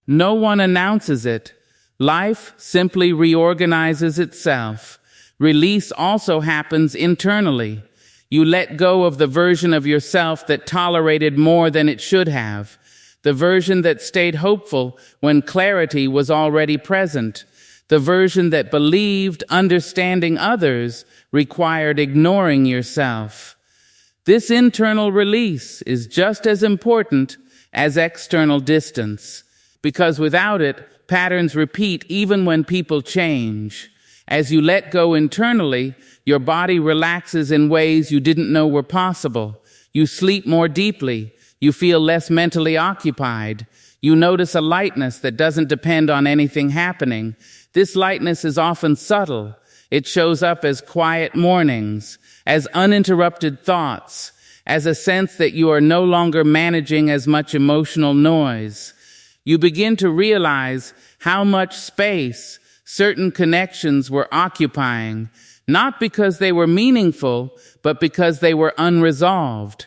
No one announces it. Life simply reorganizes itself. Release also happens internally. You let go of the version of yourself that tolerated more than it should have. The version that stayed hopeful when clarity was already present. The version that believed understanding others required ignoring yourself. This internal release is just as important as external distance, because without it, patterns repeat even when people change. As you let go internally, your body relaxes in ways you didn't know were possible. You sleep more deeply. You feel less mentally occupied. You notice a lightness that doesn't depend on anything happening. This lightness is often subtle. It shows up as quiet mornings, as uninterrupted thoughts, as a sense that you are no longer managing as much emotional noise. You begin to realize how much space certain connections were occupying, not because they were meaningful, but because they were unresolved.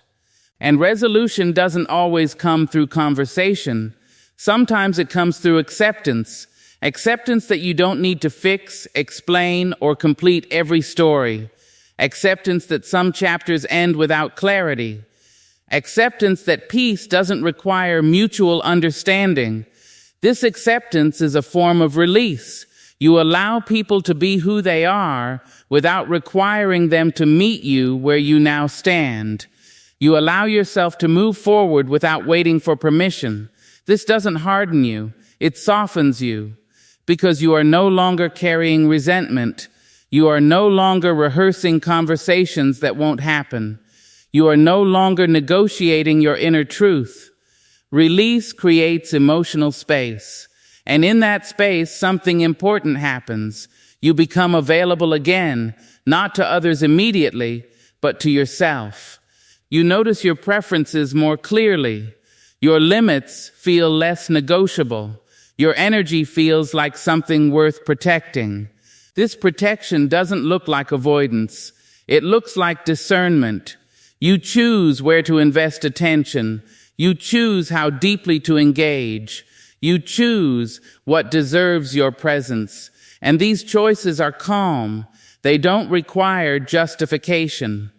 And resolution doesn't always come through conversation. Sometimes it comes through acceptance. Acceptance that you don't need to fix, explain, or complete every story. Acceptance that some chapters end without clarity. Acceptance that peace doesn't require mutual understanding. This acceptance is a form of release. You allow people to be who they are without requiring them to meet you where you now stand. You allow yourself to move forward without waiting for permission. This doesn't harden you, it softens you, because you are no longer carrying resentment. You are no longer rehearsing conversations that won't happen. You are no longer negotiating your inner truth. Release creates emotional space, and in that space, something important happens. You become available again, not to others immediately, but to yourself. You notice your preferences more clearly. Your limits feel less negotiable. Your energy feels like something worth protecting. This protection doesn't look like avoidance. It looks like discernment. You choose where to invest attention. You choose how deeply to engage. You choose what deserves your presence. And these choices are calm. They don't require justification.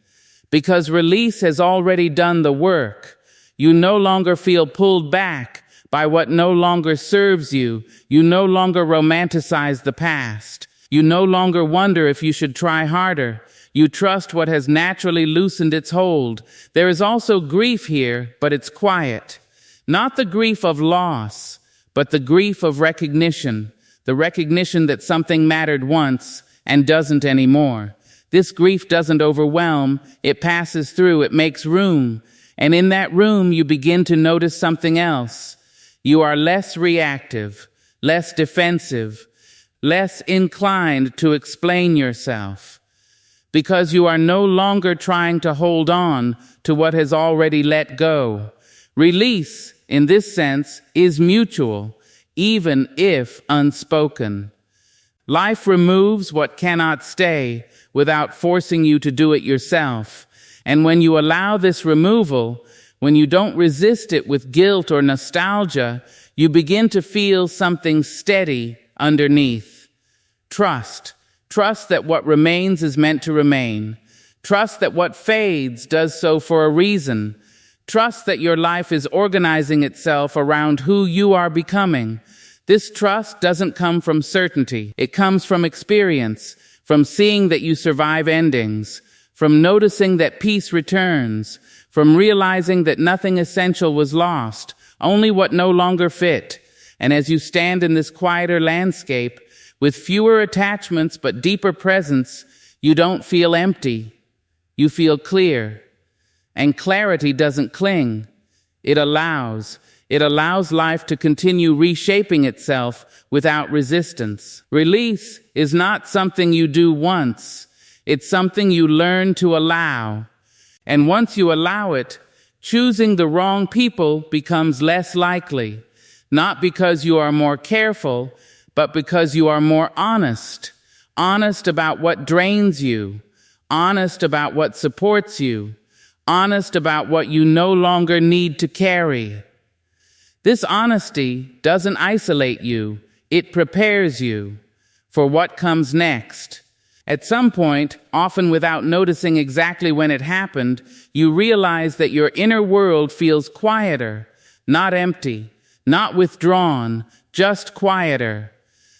Because release has already done the work. You no longer feel pulled back by what no longer serves you. You no longer romanticize the past. You no longer wonder if you should try harder. You trust what has naturally loosened its hold. There is also grief here, but it's quiet. Not the grief of loss, but the grief of recognition. The recognition that something mattered once and doesn't anymore. This grief doesn't overwhelm, it passes through, it makes room. And in that room, you begin to notice something else. You are less reactive, less defensive, less inclined to explain yourself. Because you are no longer trying to hold on to what has already let go. Release, in this sense, is mutual, even if unspoken. Life removes what cannot stay without forcing you to do it yourself. And when you allow this removal, when you don't resist it with guilt or nostalgia, you begin to feel something steady underneath. Trust. Trust that what remains is meant to remain. Trust that what fades does so for a reason. Trust that your life is organizing itself around who you are becoming. This trust doesn't come from certainty. It comes from experience, from seeing that you survive endings, from noticing that peace returns, from realizing that nothing essential was lost, only what no longer fit. And as you stand in this quieter landscape, with fewer attachments but deeper presence, you don't feel empty. You feel clear. And clarity doesn't cling. It allows. It allows life to continue reshaping itself without resistance. Release is not something you do once. It's something you learn to allow. And once you allow it, choosing the wrong people becomes less likely. Not because you are more careful, but because you are more honest. Honest about what drains you. Honest about what supports you. Honest about what you no longer need to carry. This honesty doesn't isolate you. It prepares you for what comes next. At some point, often without noticing exactly when it happened, you realize that your inner world feels quieter, not empty, not withdrawn, just quieter.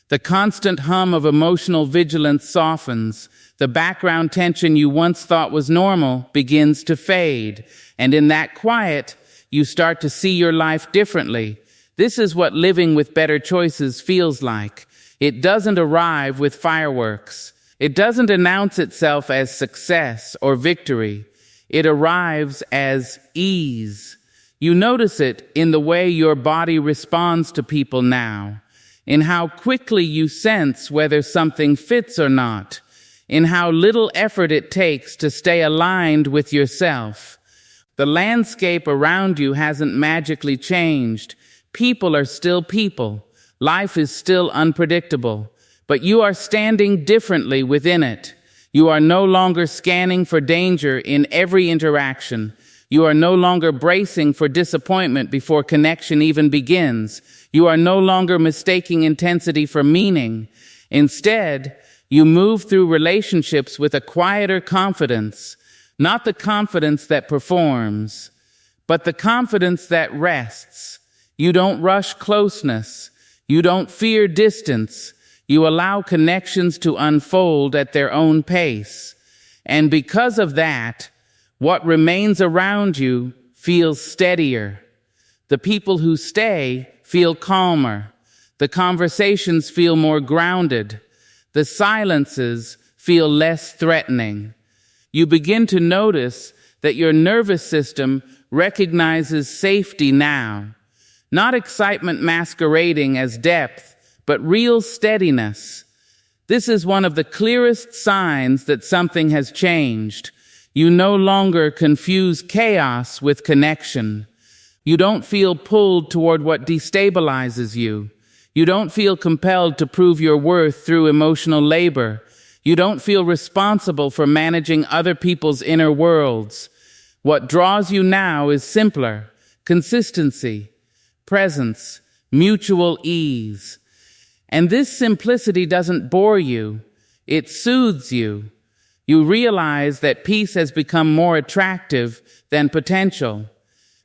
The constant hum of emotional vigilance softens. The background tension you once thought was normal begins to fade. And in that quiet, you start to see your life differently. This is what living with better choices feels like. It doesn't arrive with fireworks. It doesn't announce itself as success or victory. It arrives as ease. You notice it in the way your body responds to people now, in how quickly you sense whether something fits or not, in how little effort it takes to stay aligned with yourself. The landscape around you hasn't magically changed. People are still people. Life is still unpredictable. But you are standing differently within it. You are no longer scanning for danger in every interaction. You are no longer bracing for disappointment before connection even begins. You are no longer mistaking intensity for meaning. Instead, you move through relationships with a quieter confidence, not the confidence that performs, but the confidence that rests. You don't rush closeness. You don't fear distance. You allow connections to unfold at their own pace. And because of that, what remains around you feels steadier. The people who stay feel calmer. The conversations feel more grounded. The silences feel less threatening. You begin to notice that your nervous system recognizes safety now. Not excitement masquerading as depth, but real steadiness. This is one of the clearest signs that something has changed. You no longer confuse chaos with connection. You don't feel pulled toward what destabilizes you. You don't feel compelled to prove your worth through emotional labor. You don't feel responsible for managing other people's inner worlds. What draws you now is simpler: consistency, presence, mutual ease. And this simplicity doesn't bore you, it soothes you. You realize that peace has become more attractive than potential,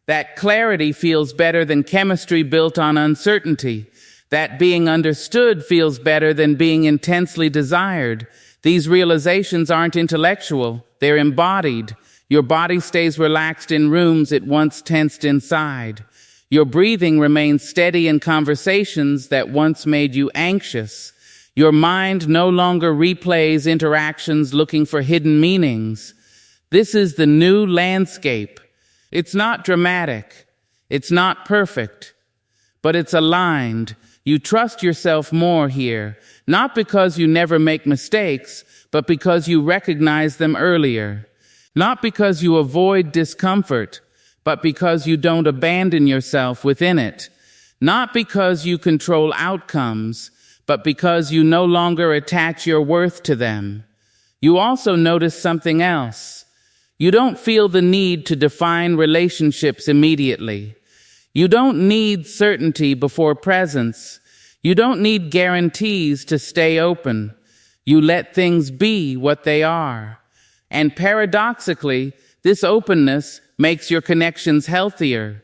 that clarity feels better than chemistry built on uncertainty, that being understood feels better than being intensely desired, These realizations aren't intellectual, they're embodied. Your body stays relaxed in rooms it once tensed inside. Your breathing remains steady in conversations that once made you anxious. Your mind no longer replays interactions looking for hidden meanings. This is the new landscape. It's not dramatic. It's not perfect. But it's aligned. You trust yourself more here, not because you never make mistakes, but because you recognize them earlier. Not because you avoid discomfort, but because you don't abandon yourself within it. Not because you control outcomes, but because you no longer attach your worth to them. You also notice something else. You don't feel the need to define relationships immediately. You don't need certainty before presence. You don't need guarantees to stay open. You let things be what they are. And paradoxically, this openness makes your connections healthier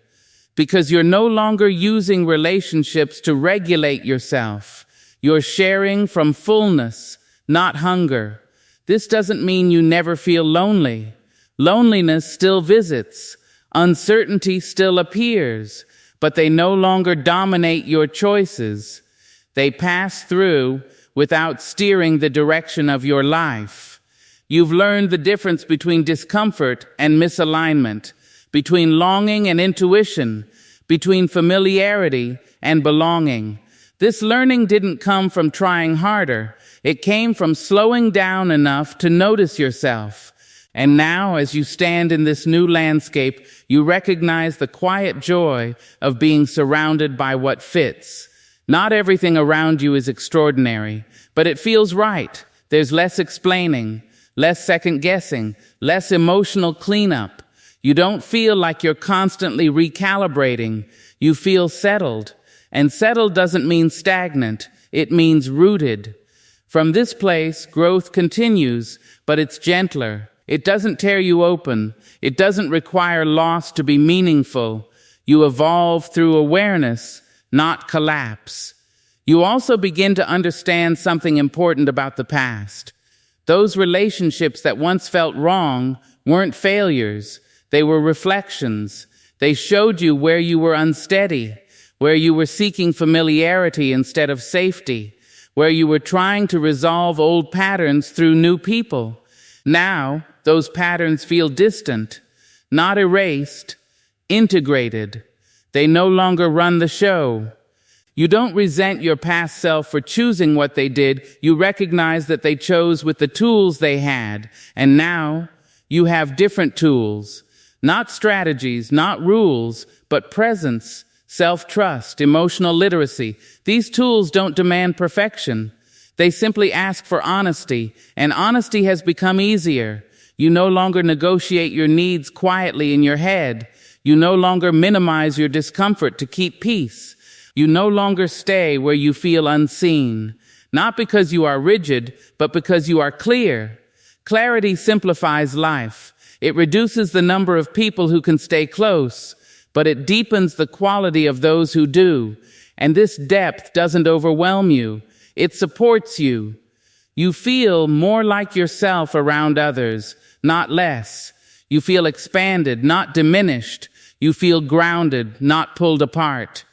because you're no longer using relationships to regulate yourself. You're sharing from fullness, not hunger. This doesn't mean you never feel lonely. Loneliness still visits. Uncertainty still appears, but they no longer dominate your choices. They pass through without steering the direction of your life. You've learned the difference between discomfort and misalignment, between longing and intuition, between familiarity and belonging. This learning didn't come from trying harder. It came from slowing down enough to notice yourself. And now, as you stand in this new landscape, you recognize the quiet joy of being surrounded by what fits. Not everything around you is extraordinary, but it feels right. There's less explaining, less second-guessing, less emotional cleanup. You don't feel like you're constantly recalibrating. You feel settled. And settled doesn't mean stagnant. It means rooted. From this place, growth continues, but it's gentler. It doesn't tear you open. It doesn't require loss to be meaningful. You evolve through awareness, not collapse. You also begin to understand something important about the past. Those relationships that once felt wrong weren't failures. They were reflections. They showed you where you were unsteady, where you were seeking familiarity instead of safety, where you were trying to resolve old patterns through new people. Now, those patterns feel distant, not erased, integrated. They no longer run the show. You don't resent your past self for choosing what they did. You recognize that they chose with the tools they had. And now you have different tools, not strategies, not rules, but presence, self-trust, emotional literacy. These tools don't demand perfection. They simply ask for honesty, and honesty has become easier. You no longer negotiate your needs quietly in your head. You no longer minimize your discomfort to keep peace. You no longer stay where you feel unseen, not because you are rigid, but because you are clear. Clarity simplifies life. It reduces the number of people who can stay close, but it deepens the quality of those who do. And this depth doesn't overwhelm you. It supports you. You feel more like yourself around others, not less. You feel expanded, not diminished. You feel grounded, not pulled apart.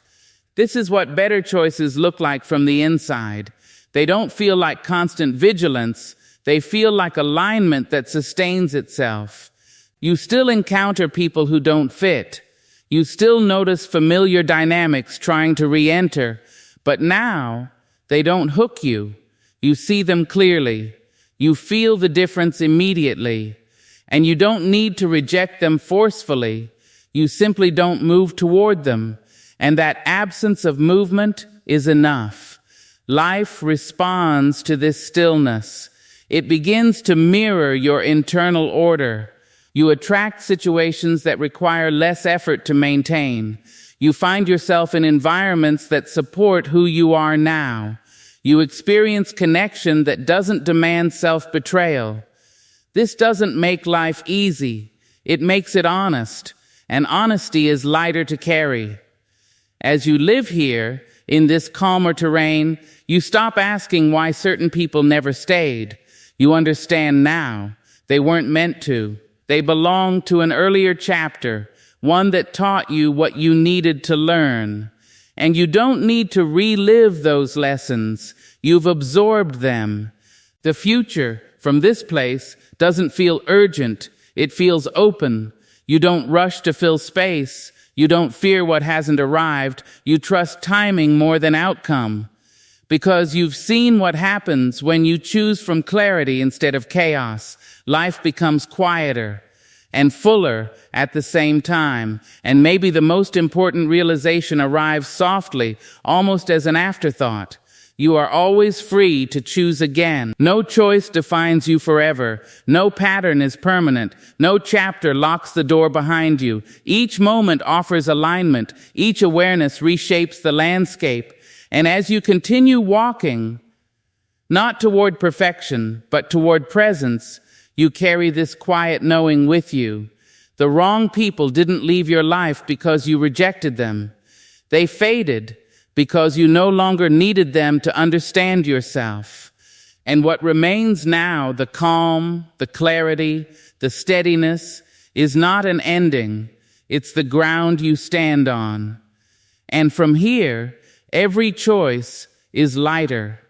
This is what better choices look like from the inside. They don't feel like constant vigilance. They feel like alignment that sustains itself. You still encounter people who don't fit. You still notice familiar dynamics trying to re-enter. But now, they don't hook you. You see them clearly. You feel the difference immediately. And you don't need to reject them forcefully. You simply don't move toward them. And that absence of movement is enough. Life responds to this stillness. It begins to mirror your internal order. You attract situations that require less effort to maintain. You find yourself in environments that support who you are now. You experience connection that doesn't demand self-betrayal. This doesn't make life easy. It makes it honest. And honesty is lighter to carry. As you live here, in this calmer terrain, you stop asking why certain people never stayed. You understand now. They weren't meant to. They belong to an earlier chapter, one that taught you what you needed to learn. And you don't need to relive those lessons. You've absorbed them. The future, from this place, doesn't feel urgent. It feels open. You don't rush to fill space. You don't fear what hasn't arrived. You trust timing more than outcome. Because you've seen what happens when you choose from clarity instead of chaos. Life becomes quieter and fuller at the same time. And maybe the most important realization arrives softly, almost as an afterthought. You are always free to choose again. No choice defines you forever. No pattern is permanent. No chapter locks the door behind you. Each moment offers alignment. Each awareness reshapes the landscape. And as you continue walking, not toward perfection, but toward presence, you carry this quiet knowing with you. The wrong people didn't leave your life because you rejected them. They faded because you no longer needed them to understand yourself. And what remains now, the calm, the clarity, the steadiness, is not an ending. It's the ground you stand on. And from here, every choice is lighter.